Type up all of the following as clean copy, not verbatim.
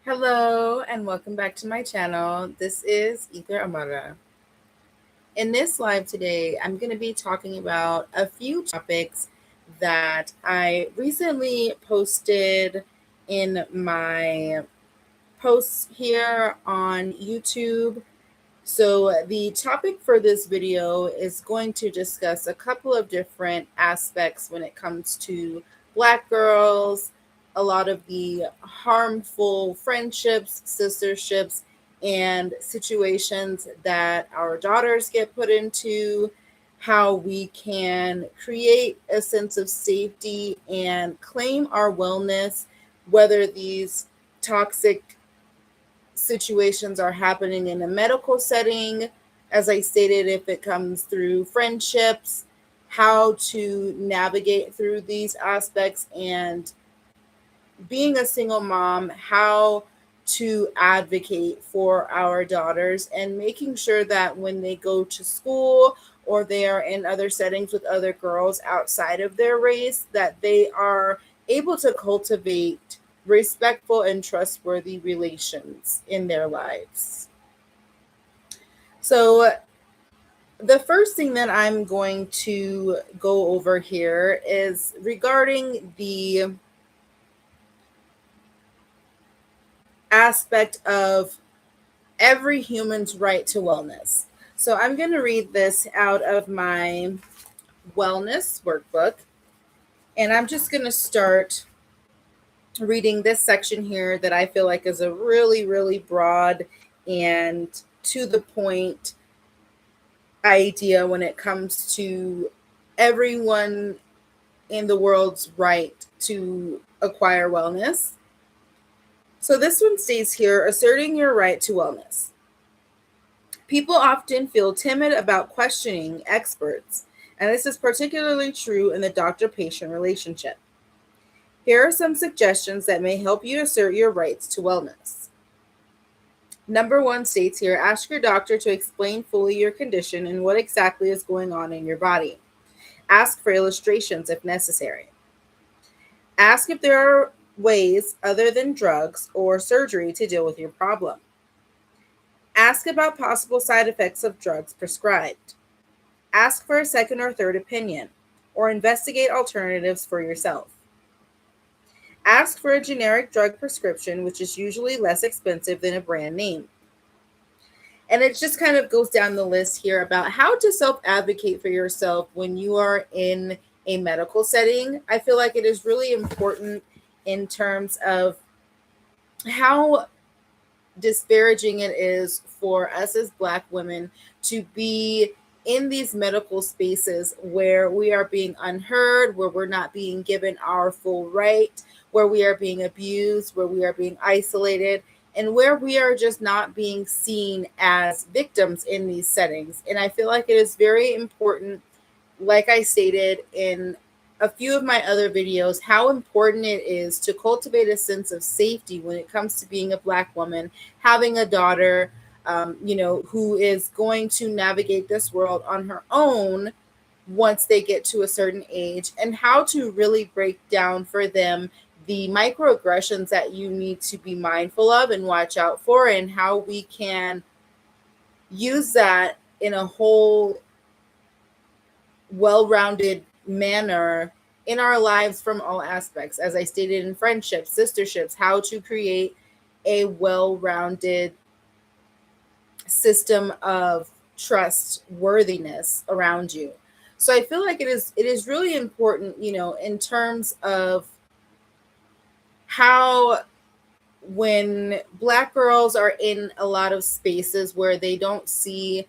Hello and welcome back to my channel. This is Ether Amara. In this live today, I'm going to be talking about a few topics that I recently posted in my posts here on YouTube. So the topic for this video is going to discuss a couple of different aspects when it comes to Black girls, a lot of the harmful friendships, sisterships, and situations that our daughters get put into, how we can create a sense of safety and claim our wellness, whether these toxic situations are happening in a medical setting, as I stated, if it comes through friendships, how to navigate through these aspects, and being a single mom, how to advocate for our daughters and making sure that when they go to school or they are in other settings with other girls outside of their race, that they are able to cultivate respectful and trustworthy relations in their lives. So, the first thing that I'm going to go over here is regarding the aspect of every human's right to wellness. So, I'm going to read this out of my wellness workbook, and I'm just going to start reading this section here that I feel like is a really, really broad and to the point idea when it comes to everyone in the world's right to acquire wellness. So this one states here, asserting your right to wellness. People often feel timid about questioning experts, and this is particularly true in the doctor-patient relationship. Here are some suggestions that may help you assert your rights to wellness. Number 1 states here, ask your doctor to explain fully your condition and what exactly is going on in your body. Ask for illustrations if necessary. Ask if there are ways other than drugs or surgery to deal with your problem. Ask about possible side effects of drugs prescribed. Ask for a second or third opinion, or investigate alternatives for yourself. Ask for a generic drug prescription, which is usually less expensive than a brand name. And it just kind of goes down the list here about how to self-advocate for yourself when you are in a medical setting. I feel like it is really important in terms of how disparaging it is for us as Black women to be in these medical spaces where we are being unheard, where we're not being given our full right, where we are being abused, where we are being isolated, and where we are just not being seen as victims in these settings. And I feel like it is very important, like I stated in a few of my other videos, how important it is to cultivate a sense of safety when it comes to being a Black woman, having a daughter, who is going to navigate this world on her own once they get to a certain age, and how to really break down for them the microaggressions that you need to be mindful of and watch out for, and how we can use that in a whole well-rounded manner in our lives from all aspects. As I stated, in friendships, sisterships, how to create a well-rounded system of trustworthiness around you. So I feel like it is really important, in terms of how when Black girls are in a lot of spaces where they don't see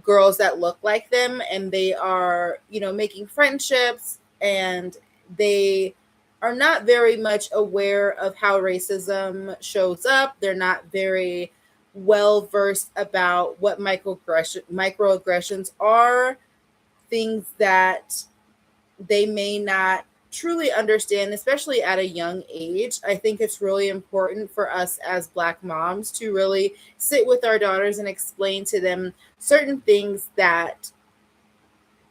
girls that look like them, and they are, making friendships, and they are not very much aware of how racism shows up. They're not very well versed about what microaggressions are, things that they may not truly understand, especially at a young age. I think it's really important for us as Black moms to really sit with our daughters and explain to them certain things that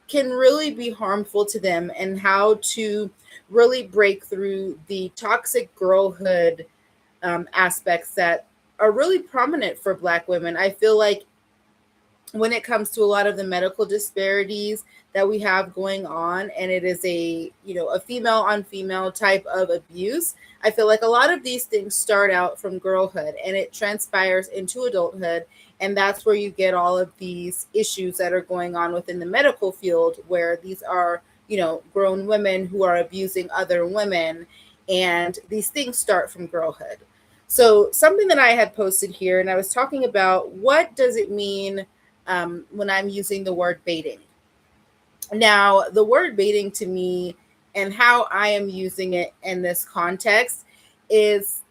can really be harmful to them, and how to really break through the toxic girlhood aspects that are really prominent for Black women. I feel like when it comes to a lot of the medical disparities that we have going on, and it is a female on female type of abuse, I feel like a lot of these things start out from girlhood and it transpires into adulthood, and that's where you get all of these issues that are going on within the medical field, where these are grown women who are abusing other women, and these things start from girlhood. So something that I had posted here, and I was talking about, what does it mean when I'm using the word baiting? Now, the word baiting to me, and how I am using it in this context, is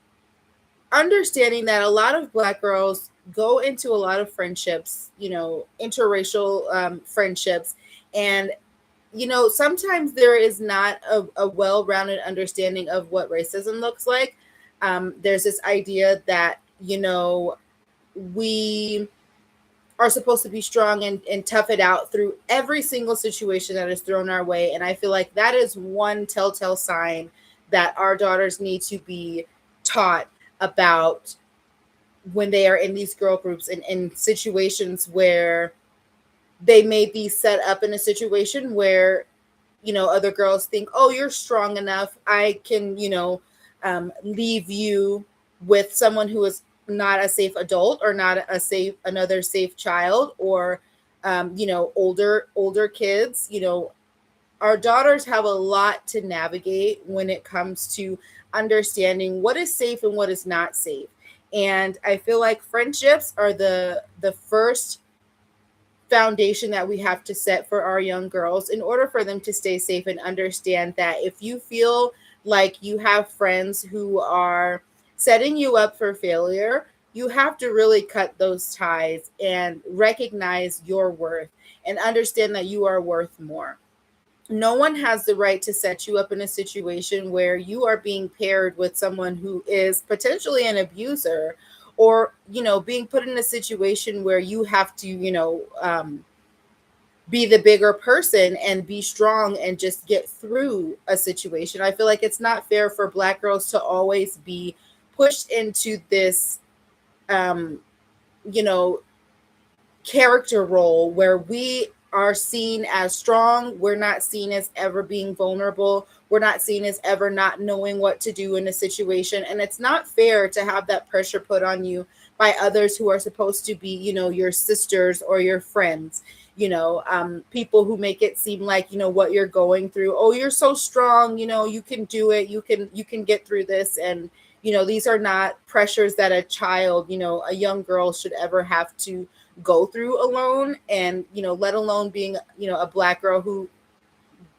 understanding that a lot of Black girls go into a lot of friendships, interracial friendships, and sometimes there is not a well-rounded understanding of what racism looks like. There's this idea that we are supposed to be strong and tough it out through every single situation that is thrown our way. And I feel like that is one telltale sign that our daughters need to be taught about when they are in these girl groups and in situations where they may be set up in a situation where other girls think, oh, you're strong enough, I can leave you with someone who is not a safe adult, or not another safe child, or older kids. Our daughters have a lot to navigate when it comes to understanding what is safe and what is not safe. And I feel like friendships are the first foundation that we have to set for our young girls in order for them to stay safe, and understand that if you feel like you have friends who are setting you up for failure, you have to really cut those ties and recognize your worth and understand that you are worth more. No one has the right to set you up in a situation where you are being paired with someone who is potentially an abuser, or being put in a situation where you have to be the bigger person and be strong and just get through a situation. I feel like it's not fair for Black girls to always be pushed into this um you know character role where we are seen as strong. We're not seen as ever being vulnerable. We're not seen as ever not knowing what to do in a situation. And it's not fair to have that pressure put on you by others who are supposed to be, your sisters or your friends. People who make it seem like, what you're going through. Oh, you're so strong. You can do it. You can get through this. And, these are not pressures that a child, a young girl should ever have to go through alone. And let alone being a Black girl who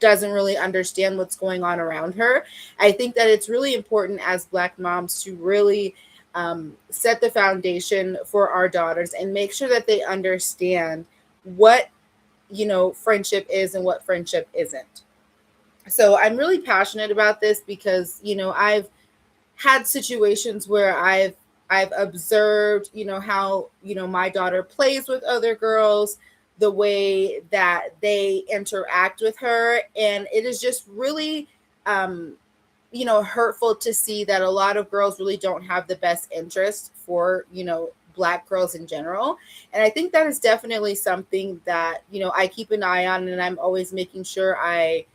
doesn't really understand what's going on around her. I think that it's really important as Black moms to really set the foundation for our daughters and make sure that they understand what friendship is and what friendship isn't. So I'm really passionate about this because I've had situations where I've observed, how, my daughter plays with other girls, the way that they interact with her. And it is just really, hurtful to see that a lot of girls really don't have the best interest for, Black girls in general. And I think that is definitely something that, I keep an eye on, and I'm always making sure I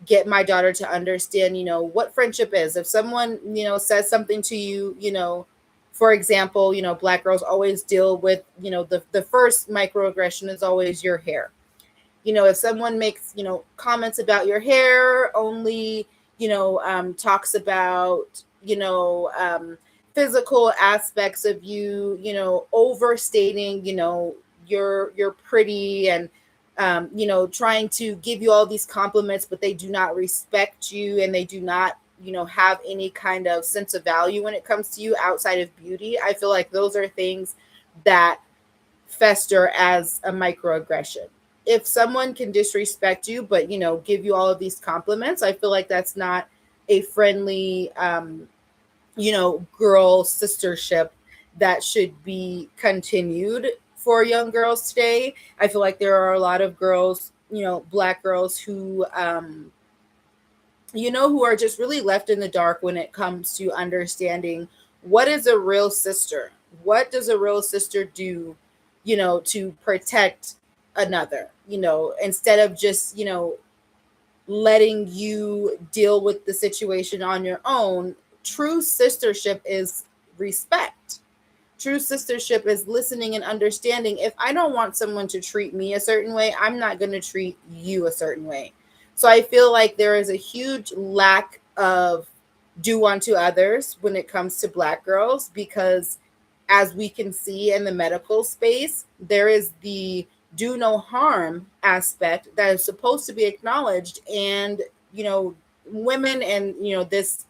get my daughter to understand, what friendship is. If someone, says something to you, for example, Black girls always deal with, the first microaggression is always your hair. If someone makes, comments about your hair, only, talks about, physical aspects of you, overstating, you're pretty, and trying to give you all these compliments, but they do not respect you, and they do not, have any kind of sense of value when it comes to you outside of beauty. I feel like those are things that fester as a microaggression. If someone can disrespect you, but, give you all of these compliments, I feel like that's not a friendly, girl sistership that should be continued for young girls today. I feel like there are a lot of girls, Black girls who who are just really left in the dark when it comes to understanding what is a real sister. What does a real sister do, to protect another, instead of just, letting you deal with the situation on your own. True sistership is respect. True sistership is listening and understanding. If I don't want someone to treat me a certain way, I'm not going to treat you a certain way. So I feel like there is a huge lack of do unto others when it comes to Black girls, because as we can see in the medical space, there is the do no harm aspect that is supposed to be acknowledged. And, women and, this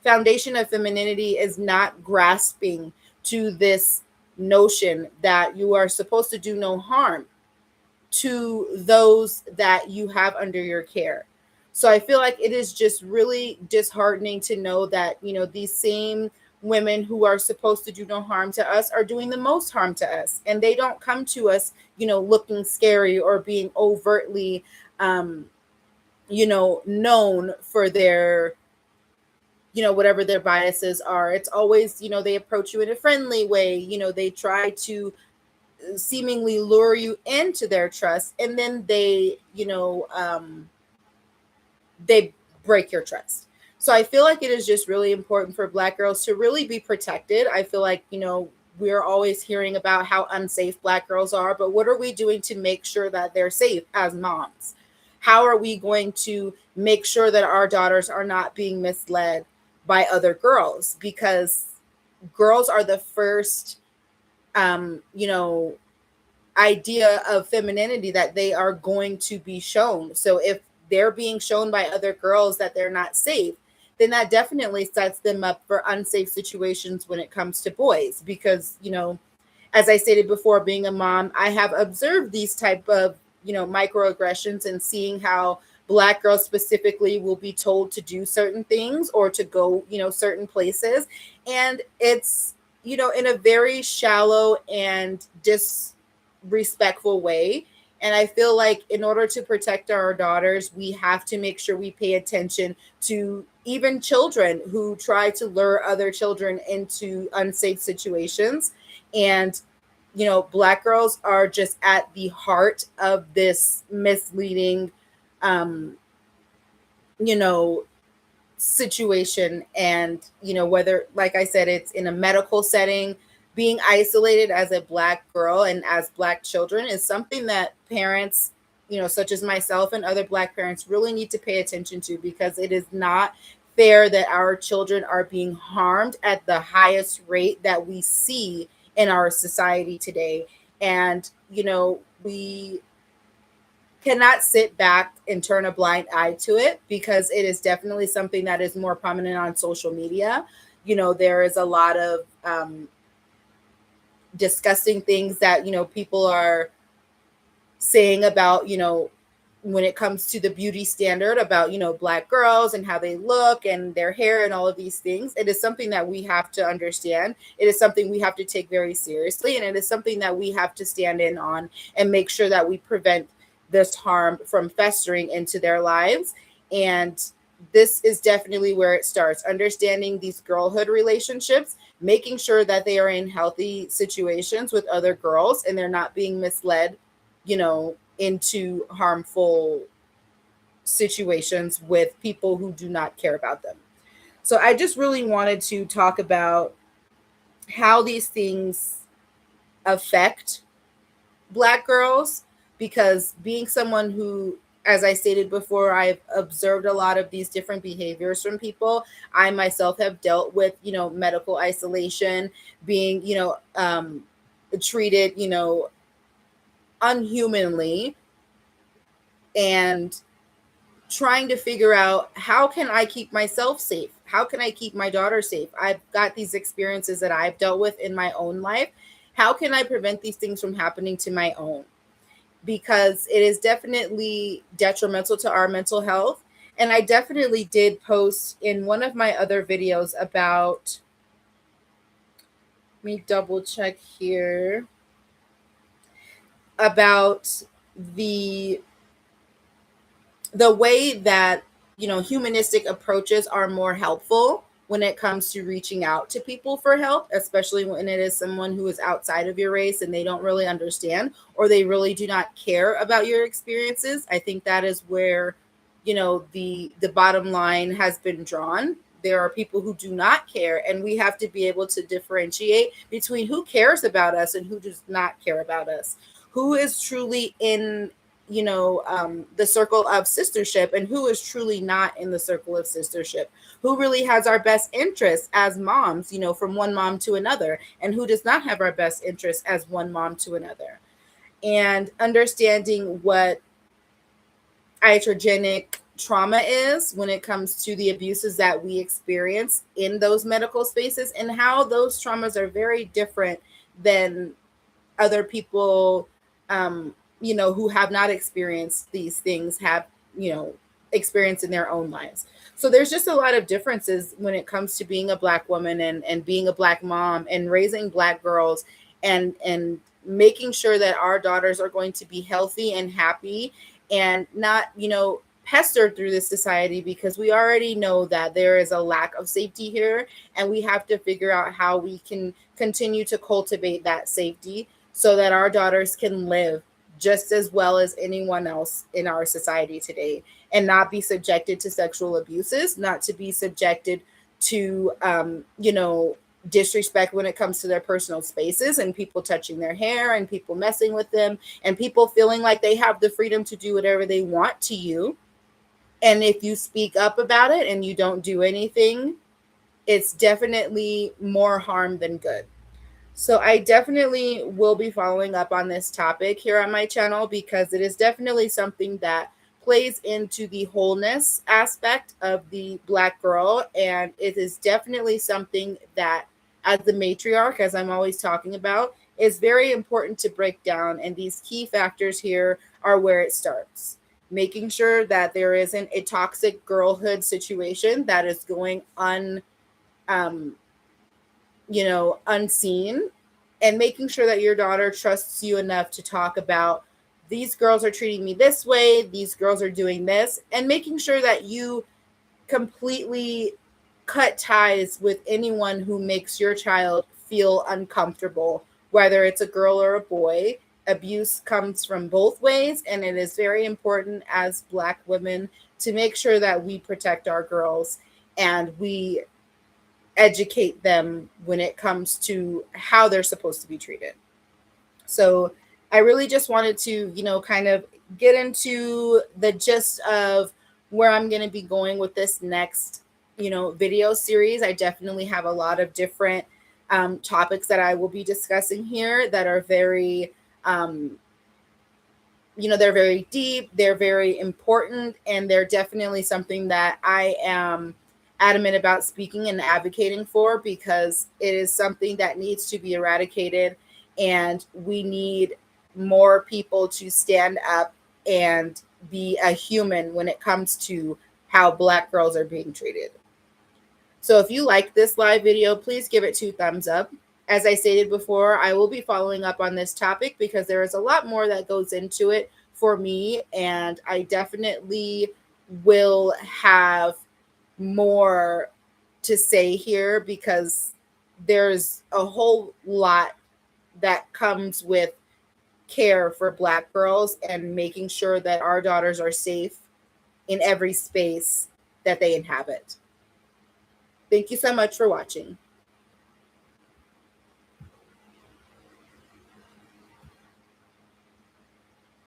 foundation of femininity is not grasping to this notion that you are supposed to do no harm to those that you have under your care. So I feel like it is just really disheartening to know that, these same women who are supposed to do no harm to us are doing the most harm to us. And they don't come to us, looking scary or being overtly, known for their, whatever their biases are. It's always, they approach you in a friendly way. They try to seemingly lure you into their trust, and then they break your trust. So I feel like it is just really important for Black girls to really be protected. I feel like, we're always hearing about how unsafe Black girls are, but what are we doing to make sure that they're safe as moms? How are we going to make sure that our daughters are not being misled by other girls? Because girls are the first, idea of femininity that they are going to be shown. So if they're being shown by other girls that they're not safe, then that definitely sets them up for unsafe situations when it comes to boys. Because, as I stated before, being a mom, I have observed these type of, microaggressions, and seeing how Black girls specifically will be told to do certain things or to go, certain places. And it's, in a very shallow and disrespectful way. And I feel like in order to protect our daughters, we have to make sure we pay attention to even children who try to lure other children into unsafe situations. And, Black girls are just at the heart of this misleading, um, you know, situation. And, whether, like I said, it's in a medical setting, being isolated as a Black girl and as Black children is something that parents, such as myself and other Black parents, really need to pay attention to, because it is not fair that our children are being harmed at the highest rate that we see in our society today. And, we cannot sit back and turn a blind eye to it, because it is definitely something that is more prominent on social media. There is a lot of disgusting things that, people are saying about, when it comes to the beauty standard about, Black girls and how they look and their hair and all of these things. It is something that we have to understand. It is something we have to take very seriously. And it is something that we have to stand in on and make sure that we prevent this harm from festering into their lives. And this is definitely where it starts: understanding these girlhood relationships, making sure that they are in healthy situations with other girls and they're not being misled, into harmful situations with people who do not care about them. So I just really wanted to talk about how these things affect Black girls, because being someone who, as I stated before, I've observed a lot of these different behaviors from people. I myself have dealt with, medical isolation, being, treated, unhumanly, and trying to figure out, how can I keep myself safe? How can I keep my daughter safe? I've got these experiences that I've dealt with in my own life. How can I prevent these things from happening to my own? Because it is definitely detrimental to our mental health. And I definitely did post in one of my other videos about, let me double check here, about the way that humanistic approaches are more helpful when it comes to reaching out to people for help, especially when it is someone who is outside of your race and they don't really understand, or they really do not care about your experiences. I think that is where, the bottom line has been drawn. There are people who do not care, and we have to be able to differentiate between who cares about us and who does not care about us, who is truly in the circle of sistership and who is truly not in the circle of sistership, who really has our best interests as moms, from one mom to another, and who does not have our best interests as one mom to another. And understanding what iatrogenic trauma is when it comes to the abuses that we experience in those medical spaces, and how those traumas are very different than other people, who have not experienced these things have, experienced in their own lives. So there's just a lot of differences when it comes to being a Black woman and being a Black mom and raising Black girls, and making sure that our daughters are going to be healthy and happy and not, pestered through this society, because we already know that there is a lack of safety here, and we have to figure out how we can continue to cultivate that safety so that our daughters can live just as well as anyone else in our society today, and not be subjected to sexual abuses, not to be subjected to, disrespect when it comes to their personal spaces, and people touching their hair and people messing with them and people feeling like they have the freedom to do whatever they want to you. And if you speak up about it and you don't do anything, it's definitely more harm than good. So I definitely will be following up on this topic here on my channel, because it is definitely something that plays into the wholeness aspect of the Black girl. And it is definitely something that, as the matriarch, as I'm always talking about, is very important to break down. And these key factors here are where it starts. Making sure that there isn't a toxic girlhood situation that is going unseen, and making sure that your daughter trusts you enough to talk about, these girls are treating me this way, these girls are doing this, and making sure that you completely cut ties with anyone who makes your child feel uncomfortable, whether it's a girl or a boy. Abuse comes from both ways, and it is very important as Black women to make sure that we protect our girls and we educate them when it comes to how they're supposed to be treated. So I really just wanted to, kind of get into the gist of where I'm going to be going with this next, video series. I definitely have a lot of different topics that I will be discussing here that are very, they're very deep, they're very important, and they're definitely something that I am adamant about speaking and advocating for, because it is something that needs to be eradicated, and we need more people to stand up and be a human when it comes to how Black girls are being treated. So if you like this live video, please give it 2 thumbs up. As I stated before, I will be following up on this topic because there is a lot more that goes into it for me, and I definitely will have more to say here, because there's a whole lot that comes with care for Black girls and making sure that our daughters are safe in every space that they inhabit. Thank you so much for watching.